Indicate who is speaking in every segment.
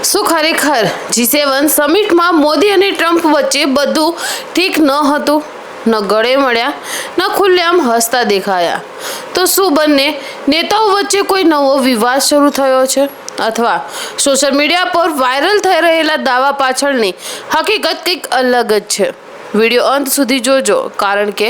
Speaker 1: શું ખરેખર G7 સમિટમાં મોદી અને ટ્રમ્પ વચ્ચે બધું ઠીક ન હતું? ન ગળે મળ્યા, ન ખુલ્લેઆમ હસતા દેખાયા. તો શું બંને નેતાઓ વચ્ચે કોઈ નવો વિવાદ શરૂ થયો છે? અથવા સોશિયલ મીડિયા પર વાયરલ થઈ રહેલા દાવા પાછળની હકીકત કંઈક અલગ જ છે? વિડીયો અંત સુધી જોજો, કારણ કે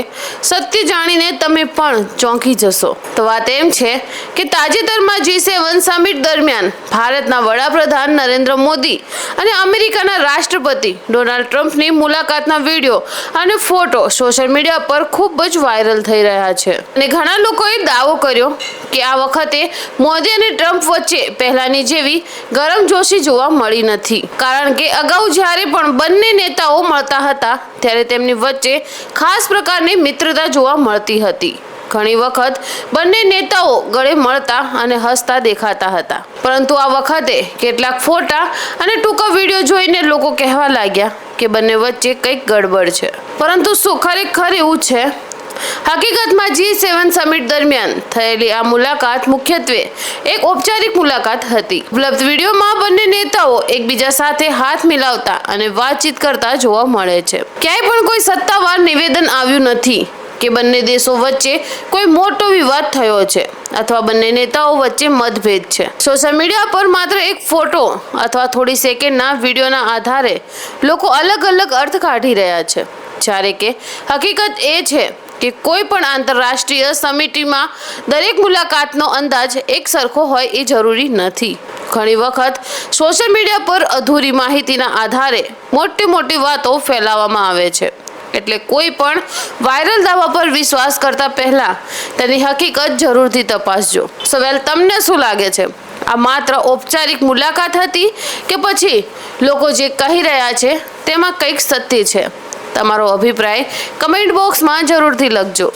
Speaker 1: સત્ય જાણીને તમે પણ ચોંકી જશો. તો વાત એમ છે કે તાજેતરમાં G7 સમિટ દરમિયાન ભારતના વડાપ્રધાન નરેન્દ્ર મોદી અને અમેરિકાના રાષ્ટ્રપતિ ડોનાલ્ડ ટ્રમ્પની મુલાકાતના વિડીયો અને ફોટો સોશિયલ મીડિયા પર ખૂબ જ વાયરલ થઈ રહ્યા છે. અને ઘણા લોકોએ દાવો કર્યો કે આ વખતે મોદી અને ટ્રમ્પ વચ્ચે પહેલાની જેવી ગરમજોશી જોવા મળી નથી, કારણ કે અગાઉ જ્યારે પણ બંને નેતાઓ મળતા હતા ત્યારે તેમની વચ્ચે ખાસ પ્રકારની મિત્રતા જોવા મળતી હતી. ઘણી વખત બંને નેતાઓ ગળે મળતા અને હસતા દેખાતા હતા, પરંતુ આ વખતે કેટલાક ફોટા અને ટૂંકા વિડીયો જોઈને લોકો કહેવા લાગ્યા કે બંને વચ્ચે કંઈક ગડબડ છે. પરંતુ શું ખરેખર એવું છે? હકીકતમાં G7 સમિટ દરમિયાન થયેલી આ મુલાકાત મુખ્યત્વે એક ઔપચારિક મુલાકાત હતી. ઉપલબ્ધ વિડીયોમાં બંને નેતાઓ એકબીજા સાથે હાથ મિલાવતા અને વાતચીત કરતા જોવા મળે છે. ક્યાંય પણ કોઈ સત્તાવાર નિવેદન આવ્યું નથી કે બંને દેશો વચ્ચે કોઈ મોટો વિવાદ થયો છે અથવા બંને નેતાઓ વચ્ચે મતભેદ છે. સોશિયલ મીડિયા પર માત્ર એક ફોટો અથવા થોડી સેકન્ડના વિડીયોના આધારે લોકો અલગ અલગ અર્થ કાઢી રહ્યા છે, જ્યારે કે હકીકત એ છે કે કોઈ પણ આંતરરાષ્ટ્રીય સમિટમાં દરેક મુલાકાતનો અંદાજ એક સરખો હોય એ જરૂરી નથી. ઘણી વખત સોશિયલ મીડિયા પર અધૂરી માહિતીના આધારે મોટી વાતો ફેલાવવામાં આવે છે. એટલે કોઈ પણ વાયરલ દાવા પર વિશ્વાસ કરતા પહેલા તેની હકીકત જરૂરથી તપાસજો. સવાલ તમને શું લાગે છે? આ માત્ર ઔપચારિક મુલાકાત હતી કે પછી લોકો જે કહી રહ્યા છે તેમાં કંઈક સત્ય છે? તમારો અભિપ્રાય કમેન્ટ બોક્સમાં જરૂરથી લખજો.